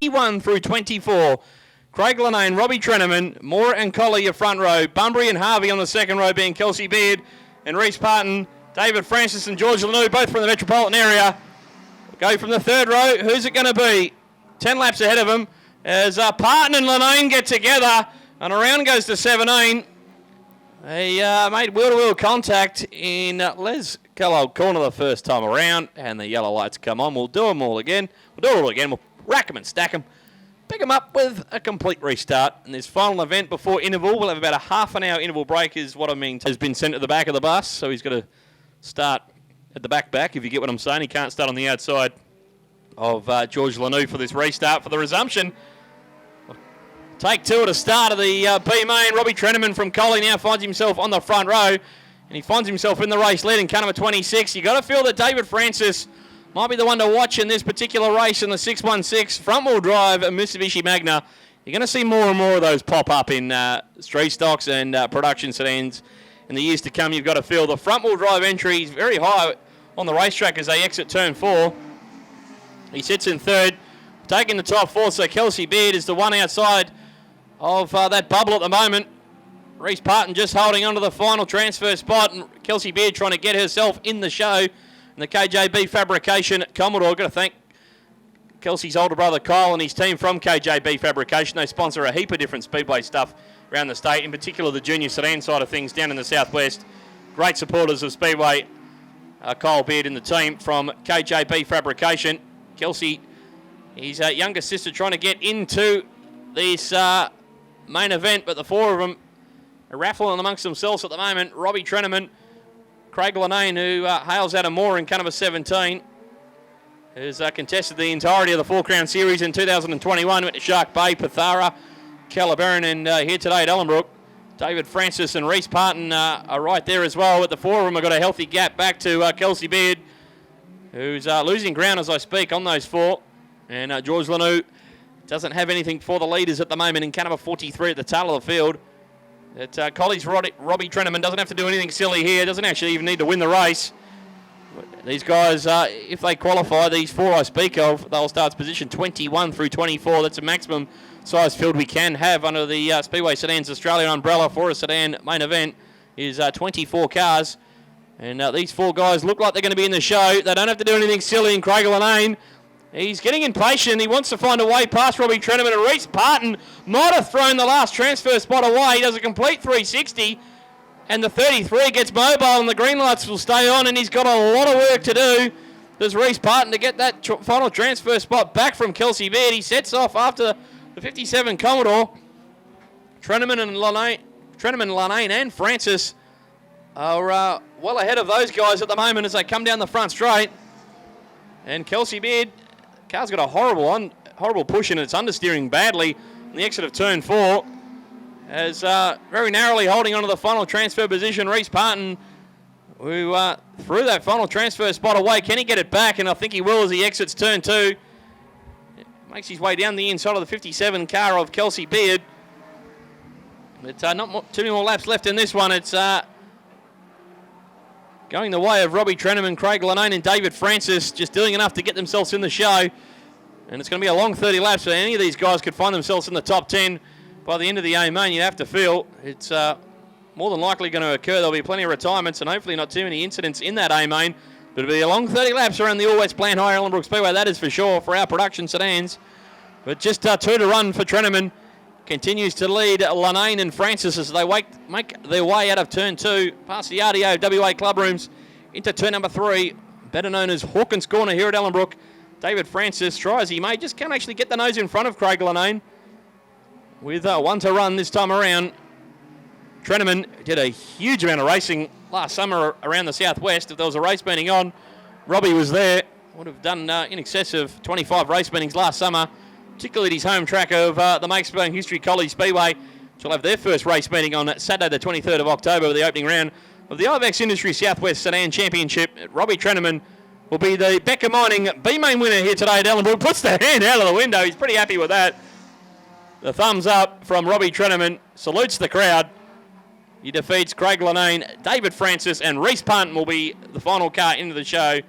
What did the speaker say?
21 through 24. Craig Lenane, Robbie Treneman, Moore and Colley your front row. Bunbury and Harvey on the second row being Kelsey Beard and Reece Parton. David Francis and George Lanou, both from the metropolitan area. Go from the third row. Who's it going to be? 10 laps ahead of him as Parton and Lenane get together. And around goes to 17. They made wheel-to-wheel contact in Les Kellogg corner the first time around. And the yellow lights come on. We'll do them all again. We'll rack them and stack them. Pick them up with a complete restart. And this final event before interval, we'll have about a half an hour interval break is what I mean. Has been sent to the back of the bus, so he's got to start at the back, if you get what I'm saying. He can't start on the outside of George Lanou for this restart for the resumption. Take two at the start of the B main. Robbie Treneman from Colley now finds himself on the front row, and he finds himself in the race lead in car number 26. You got to feel that David Francis might be the one to watch in this particular race in the 616 front-wheel drive Mitsubishi Magna. You're going to see more and more of those pop up in street stocks and production sedans in the years to come. You've got to feel the front-wheel drive entry is very high on the racetrack as they exit turn 4. He sits in third, taking the top 4, so Kelsey Beard is the one outside of that bubble at the moment. Reece Parton just holding on to the final transfer spot, and Kelsey Beard trying to get herself in the show. And the KJB Fabrication Commodore, got to thank Kelsey's older brother Kyle and his team from KJB Fabrication. They sponsor a heap of different speedway stuff around the state, in particular the junior sedan side of things down in the southwest. Great supporters of speedway. Kyle Beard and the team from KJB Fabrication. Kelsey, his younger sister, trying to get into this main event, but the four of them are raffling amongst themselves at the moment. Robbie Treneman, Craig Lenane, who hails out of Moore in car number 17, has contested the entirety of the Four Crown Series in 2021. Went to Shark Bay, Pathara, Calabarin, and here today at Ellenbrook. David Francis and Reece Parton are right there as well, but the four of them have got a healthy gap back to Kelsey Beard, who's losing ground as I speak on those four. And George Lanou doesn't have anything for the leaders at the moment in car number 43 at the tail of the field. That Colley's Robbie Treneman doesn't have to do anything silly here, doesn't actually even need to win the race. These guys, if they qualify, these four I speak of, they'll start position 21 through 24. That's a maximum size field we can have under the Speedway Sedans Australia umbrella for a sedan main event is 24 cars. And these four guys look like they're going to be in the show. They don't have to do anything silly. And Craig Lenane, he's getting impatient. He wants to find a way past Robbie Treneman, and Reece Parton might have thrown the last transfer spot away. He does a complete 360, and the 33 gets mobile, and the green lights will stay on, and he's got a lot of work to do. There's Reece Parton to get that final transfer spot back from Kelsey Beard. He sets off after the 57 Commodore. Treneman, Lenane, and Francis are well ahead of those guys at the moment as they come down the front straight. And Kelsey Beard, car's got a horrible push, and it's understeering badly in the exit of turn 4. As very narrowly holding on to the final transfer position, Reece Parton, who threw that final transfer spot away. Can he get it back? And I think he will as he exits turn 2. Makes his way down the inside of the 57 car of Kelsey Beard. But too many more laps left in this one. It's going the way of Robbie Treneman, Craig Lenane, and David Francis, just doing enough to get themselves in the show. And it's going to be a long 30 laps, so any of these guys could find themselves in the top 10 by the end of the A main. You have to feel it's more than likely going to occur. There'll be plenty of retirements and hopefully not too many incidents in that A main. But it'll be a long 30 laps around the All West Plan High Ellenbrook Speedway, that is for sure, for our production sedans. But just 2 to run for Treneman. Continues to lead Lenane and Francis as they make their way out of turn 2, past the RDO WA club rooms, into turn number 3, better known as Hawkins Corner here at Ellenbrook. David Francis tries he may, just can't actually get the nose in front of Craig Lenane. With 1 to run this time around. Treneman did a huge amount of racing last summer around the southwest. If there was a race meeting on, Robbie was there. Would have done in excess of 25 race meetings last summer, particularly at his home track of the Makesbone History College Speedway, which will have their first race meeting on Saturday the 23rd of October with the opening round of the IVEX Industry Southwest Sedan Championship. Robbie Treneman will be the Becker Mining B-Main winner here today at Ellenbrook. Puts the hand out of the window. He's pretty happy with that. The thumbs up from Robbie Treneman. Salutes the crowd. He defeats Craig Lenane, David Francis, and Reece Parton will be the final car into the show.